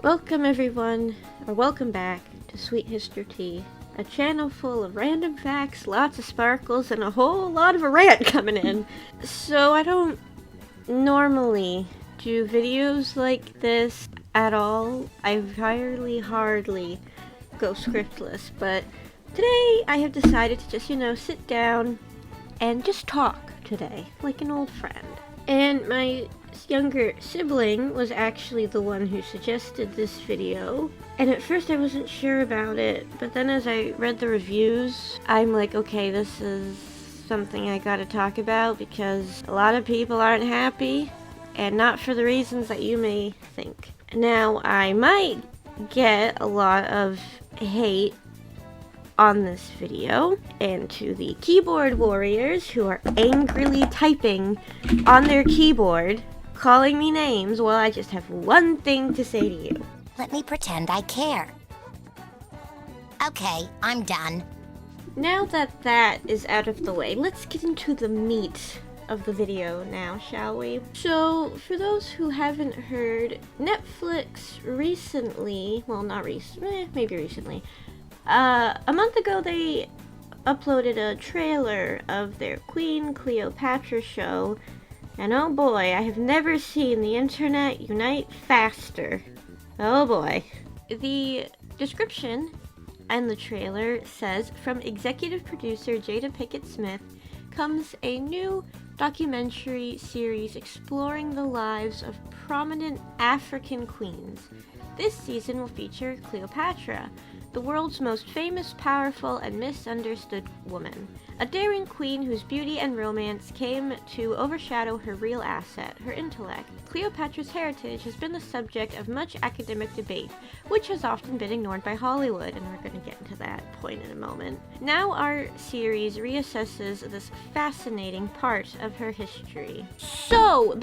Welcome everyone, or welcome back to Sweet Histortea, a channel full of random facts, lots of sparkles, and a whole lot of a rant coming in. So I don't normally do videos like this at all. I hardly go scriptless, but today I have decided to just, sit down and just talk today, like an old friend. And my younger sibling was actually the one who suggested this video, and at first I wasn't sure about it, but then as I read the reviews, I'm like, okay, this is something I gotta talk about because a lot of people aren't happy, and not for the reasons that you may think. Now, I might get a lot of hate on this video, and to the keyboard warriors who are angrily typing on their keyboard, calling me names, well, I just have one thing to say to you. Let me pretend I care. Okay, I'm done. Now that that is out of the way, let's get into the meat of the video now, shall we? So, for those who haven't heard, Netflix recently, well, not recently, maybe recently, a month ago they uploaded a trailer of their Queen Cleopatra show, and oh boy, I have never seen the internet unite faster. Oh boy. The description and the trailer says, from executive producer Jada Pinkett Smith comes a new documentary series exploring the lives of prominent African queens. This season will feature Cleopatra, the world's most famous, powerful, and misunderstood woman. A daring queen whose beauty and romance came to overshadow her real asset, her intellect. Cleopatra's heritage has been the subject of much academic debate, which has often been ignored by Hollywood, and we're going to get into that point in a moment. Now our series reassesses this fascinating part of her history. So,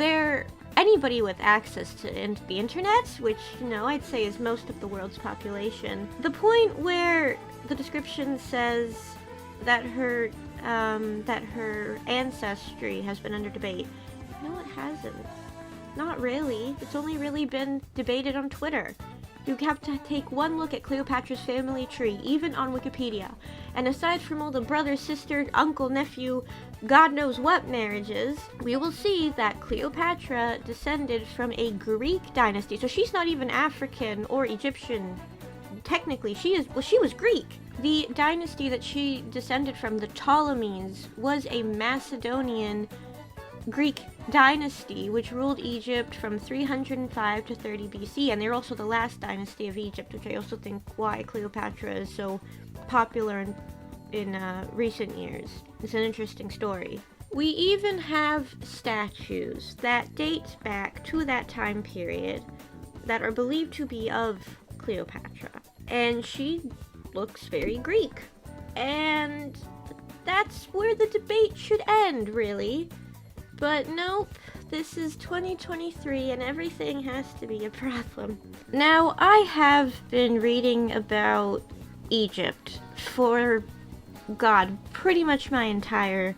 anybody with access to the internet, which, I'd say is most of the world's population, the point where the description says that her ancestry has been under debate. No, it hasn't. Not really. It's only really been debated on Twitter. You have to take one look at Cleopatra's family tree, even on Wikipedia. And aside from all the brother, sister, uncle, nephew, God knows what marriages, we will see that Cleopatra descended from a Greek dynasty. So she's not even African or Egyptian. Technically, she was Greek. The dynasty that she descended from, the Ptolemies, was a Macedonian Greek dynasty which ruled Egypt from 305 to 30 BC, and they're also the last dynasty of Egypt, which I also think why Cleopatra is so popular in recent years. It's an interesting story. We even have statues that date back to that time period that are believed to be of Cleopatra, and she looks very Greek. And that's where the debate should end, really. But nope, this is 2023 and everything has to be a problem. Now, I have been reading about Egypt for, God, pretty much my entire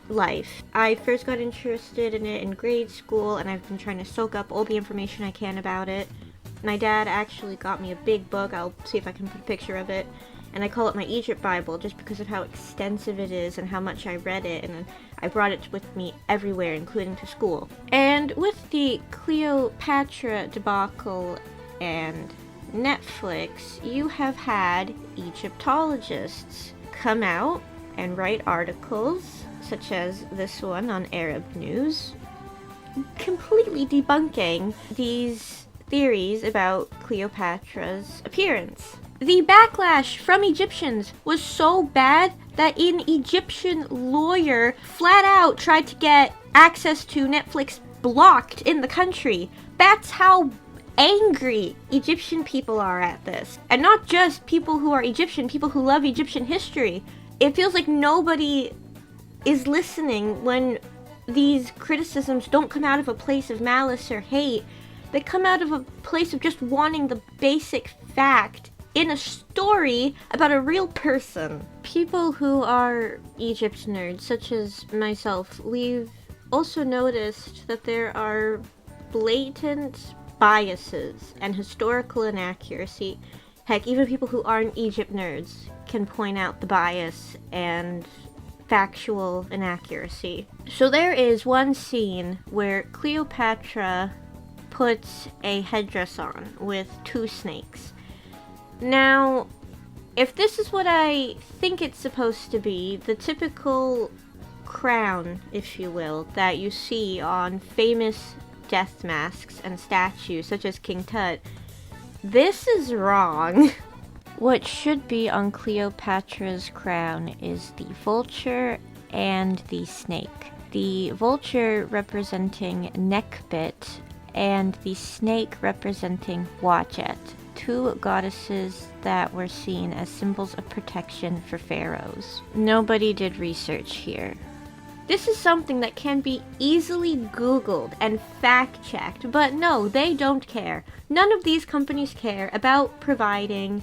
life. I first got interested in it in grade school, and I've been trying to soak up all the information I can about it. My dad actually got me a big book. I'll see if I can put a picture of it. And I call it my Egypt Bible just because of how extensive it is and how much I read it, and I brought it with me everywhere, including to school. And with the Cleopatra debacle and Netflix, you have had Egyptologists come out and write articles, such as this one on Arab News, completely debunking these theories about Cleopatra's appearance. The backlash from Egyptians was so bad that an Egyptian lawyer flat out tried to get access to Netflix blocked in the country. That's how angry Egyptian people are at this. And not just people who are Egyptian, people who love Egyptian history. It feels like nobody is listening when these criticisms don't come out of a place of malice or hate. They come out of a place of just wanting the basic fact in a story about a real person. People who are Egypt nerds, such as myself, we've also noticed that there are blatant biases and historical inaccuracy. Heck, even people who aren't Egypt nerds can point out the bias and factual inaccuracy. So there is one scene where Cleopatra puts a headdress on with 2 snakes. Now, if this is what I think it's supposed to be, the typical crown, if you will, that you see on famous death masks and statues such as King Tut, this is wrong. What should be on Cleopatra's crown is the vulture and the snake. The vulture representing Nekhbit and the snake representing Wadjet, 2 goddesses that were seen as symbols of protection for pharaohs. Nobody did research here. This is something that can be easily Googled and fact-checked, but no, they don't care. None of these companies care about providing,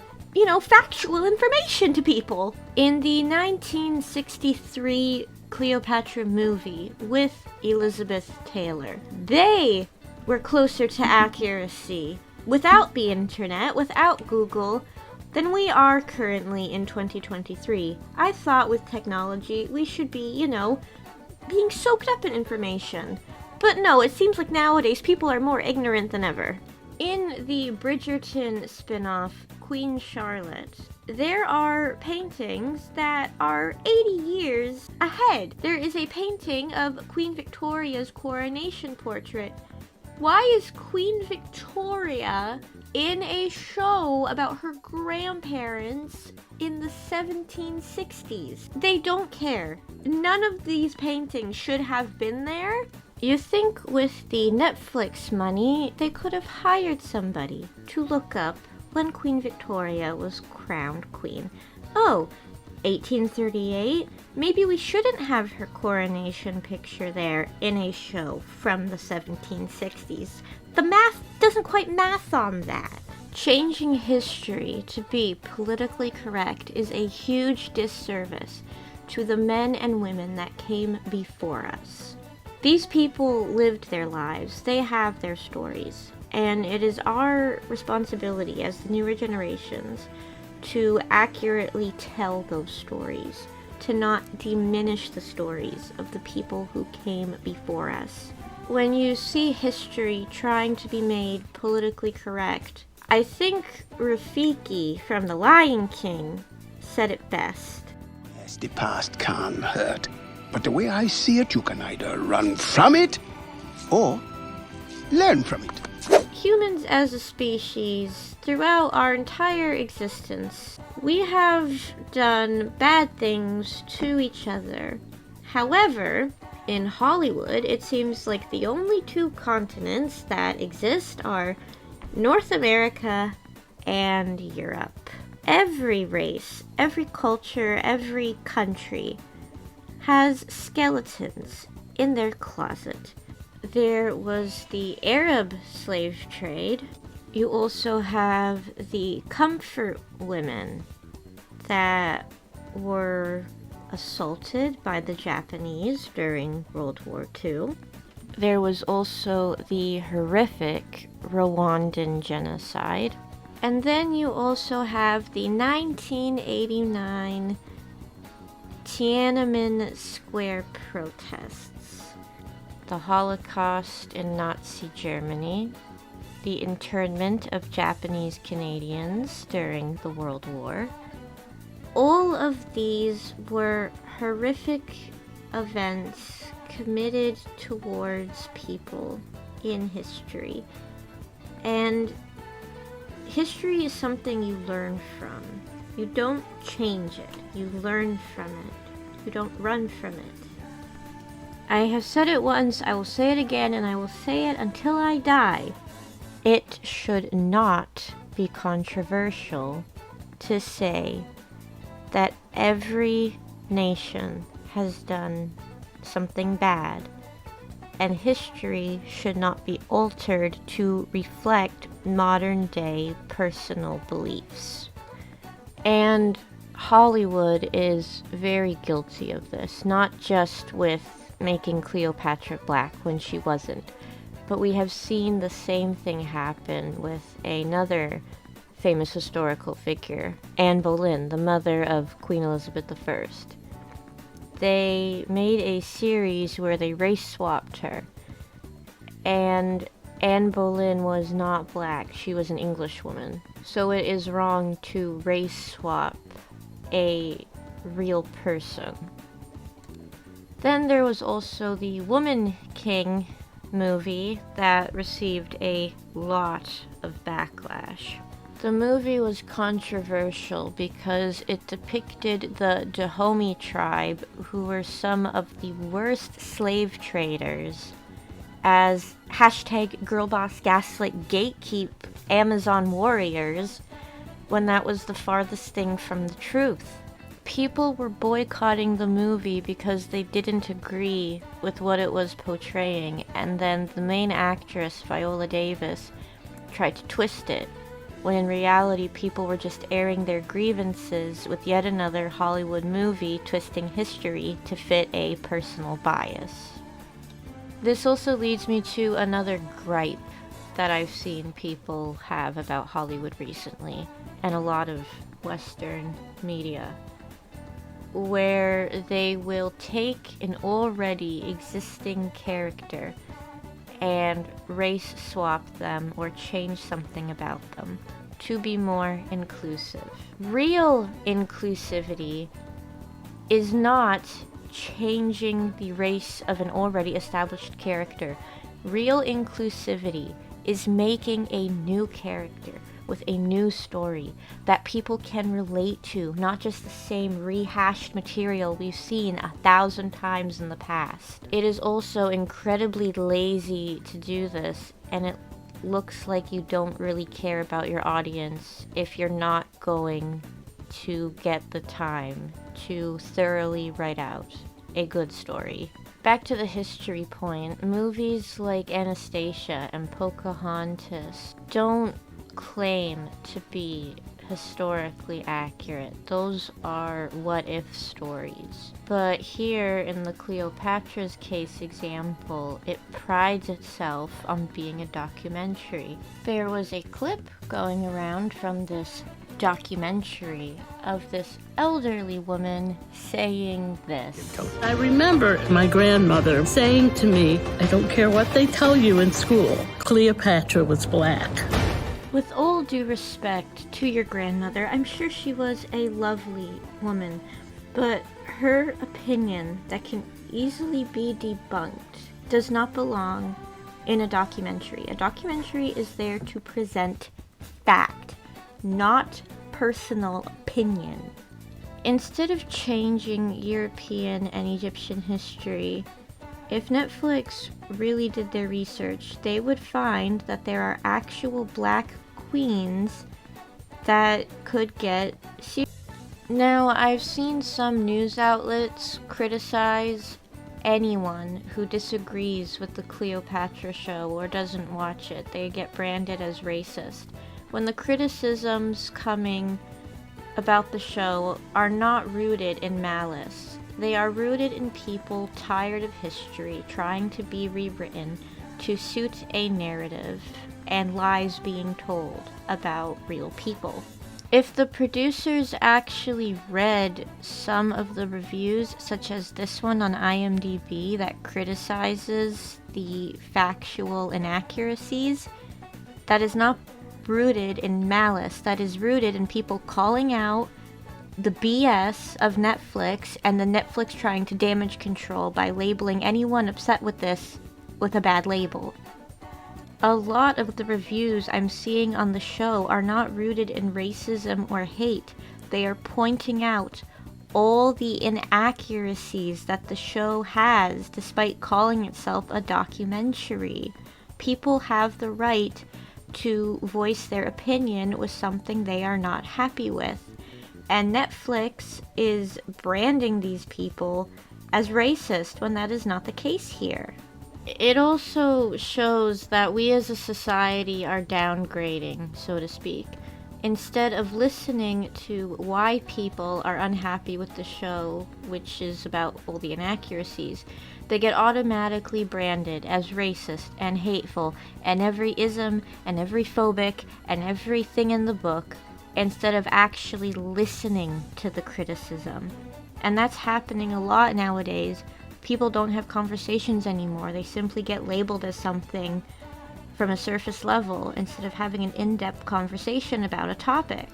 factual information to people. In the 1963 Cleopatra movie with Elizabeth Taylor, they were closer to accuracy without the internet, without Google, than we are currently in 2023. I thought with technology we should be, being soaked up in information. But no, it seems like nowadays people are more ignorant than ever. In the Bridgerton spin-off, Queen Charlotte, there are paintings that are 80 years ahead. There is a painting of Queen Victoria's coronation portrait. Why is Queen Victoria in a show about her grandparents in the 1760s? They don't care. None of these paintings should have been there. You think with the Netflix money, they could have hired somebody to look up when Queen Victoria was crowned queen. Oh, 1838? Maybe we shouldn't have her coronation picture there in a show from the 1760s. The math doesn't quite math on that. Changing history to be politically correct is a huge disservice to the men and women that came before us. These people lived their lives, they have their stories, and it is our responsibility as the newer generations to accurately tell those stories, to not diminish the stories of the people who came before us. When you see history trying to be made politically correct, I think Rafiki from The Lion King said it best. Yes, the past can hurt, but the way I see it, you can either run from it or learn from it. Humans as a species, throughout our entire existence, we have done bad things to each other. However, in Hollywood, it seems like the only 2 continents that exist are North America and Europe. Every race, every culture, every country has skeletons in their closet. There was the Arab slave trade. You also have the comfort women that were assaulted by the Japanese during World War II. There was also the horrific Rwandan genocide. And then you also have the 1989 Tiananmen Square protests, the Holocaust in Nazi Germany, the internment of Japanese Canadians during the World War. All of these were horrific events committed towards people in history. And history is something you learn from. You don't change it. You learn from it. You don't run from it. I have said it once, I will say it again, and I will say it until I die. It should not be controversial to say that every nation has done something bad, and history should not be altered to reflect modern-day personal beliefs. And Hollywood is very guilty of this, not just with making Cleopatra black when she wasn't, But we have seen the same thing happen with another famous historical figure, Anne Boleyn, the mother of Queen Elizabeth I. They made a series where they race swapped her, and Anne Boleyn was not black, she was an English woman. So it is wrong to race swap a real person. Then there was also the Woman King movie that received a lot of backlash. The movie was controversial because it depicted the Dahomey tribe, who were some of the worst slave traders, as #girlbossgaslight gatekeep Amazon warriors, when that was the farthest thing from the truth. People were boycotting the movie because they didn't agree with what it was portraying, and then the main actress, Viola Davis, tried to twist it, when in reality people were just airing their grievances with yet another Hollywood movie twisting history to fit a personal bias. This also leads me to another gripe that I've seen people have about Hollywood recently, and a lot of Western media, where they will take an already existing character and race swap them or change something about them to be more inclusive. Real inclusivity is not changing the race of an already established character. Real inclusivity is making a new character with a new story that people can relate to, not just the same rehashed material we've seen 1,000 times in the past. It is also incredibly lazy to do this, and it looks like you don't really care about your audience if you're not going to get the time to thoroughly write out a good story. Back to the history point, movies like Anastasia and Pocahontas don't claim to be historically accurate. Those are what-if stories. But here in the Cleopatra's case example, it prides itself on being a documentary. There was a clip going around from this documentary of this elderly woman saying this. I remember my grandmother saying to me, "I don't care what they tell you in school, Cleopatra was black." With all due respect to your grandmother, I'm sure she was a lovely woman, but her opinion that can easily be debunked does not belong in a documentary. A documentary is there to present fact, not personal opinion. Instead of changing European and Egyptian history, if Netflix really did their research, they would find that there are actual black queens that could get serious. Now, I've seen some news outlets criticize anyone who disagrees with the Cleopatra show or doesn't watch it. They get branded as racist, when the criticisms coming about the show are not rooted in malice. They are rooted in people tired of history trying to be rewritten to suit a narrative and lies being told about real people. If the producers actually read some of the reviews, such as this one on IMDb that criticizes the factual inaccuracies, that is not rooted in malice. That is rooted in people calling out the BS of Netflix and the Netflix trying to damage control by labeling anyone upset with this with a bad label. A lot of the reviews I'm seeing on the show are not rooted in racism or hate. They are pointing out all the inaccuracies that the show has, despite calling itself a documentary. People have the right to voice their opinion with something they are not happy with. And Netflix is branding these people as racist when that is not the case here. It also shows that we as a society are downgrading, so to speak. Instead of listening to why people are unhappy with the show, which is about all the inaccuracies, they get automatically branded as racist and hateful and every ism and every phobic and everything in the book, instead of actually listening to the criticism. And that's happening a lot nowadays. People don't have conversations anymore. They simply get labeled as something from a surface level instead of having an in-depth conversation about a topic.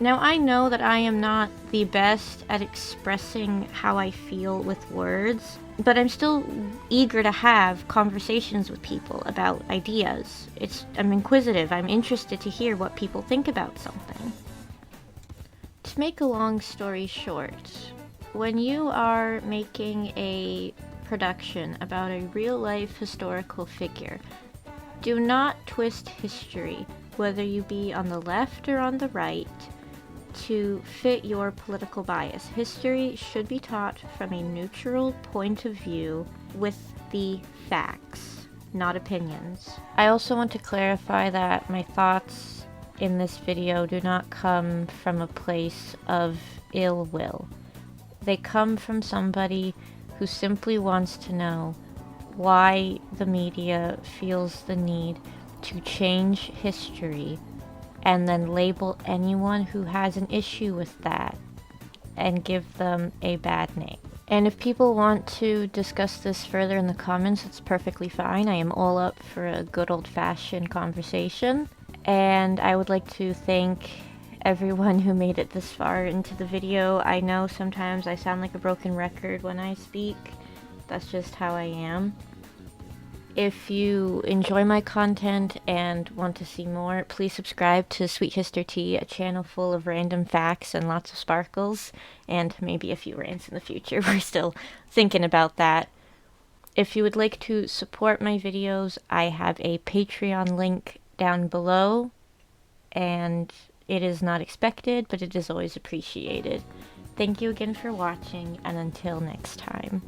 Now, I know that I am not the best at expressing how I feel with words, but I'm still eager to have conversations with people about ideas. I'm inquisitive. I'm interested to hear what people think about something. To make a long story short, when you are making a production about a real-life historical figure, do not twist history, whether you be on the left or on the right, to fit your political bias. History should be taught from a neutral point of view with the facts, not opinions. I also want to clarify that my thoughts in this video do not come from a place of ill will. They come from somebody who simply wants to know why the media feels the need to change history and then label anyone who has an issue with that and give them a bad name. And if people want to discuss this further in the comments, it's perfectly fine. I am all up for a good old-fashioned conversation. And I would like to thank everyone who made it this far into the video. I know sometimes I sound like a broken record when I speak. That's just how I am. If you enjoy my content and want to see more, please subscribe to Sweet Histortea, a channel full of random facts and lots of sparkles, and maybe a few rants in the future. We're still thinking about that. If you would like to support my videos, I have a Patreon link down below, and it is not expected, but it is always appreciated. Thank you again for watching, and until next time.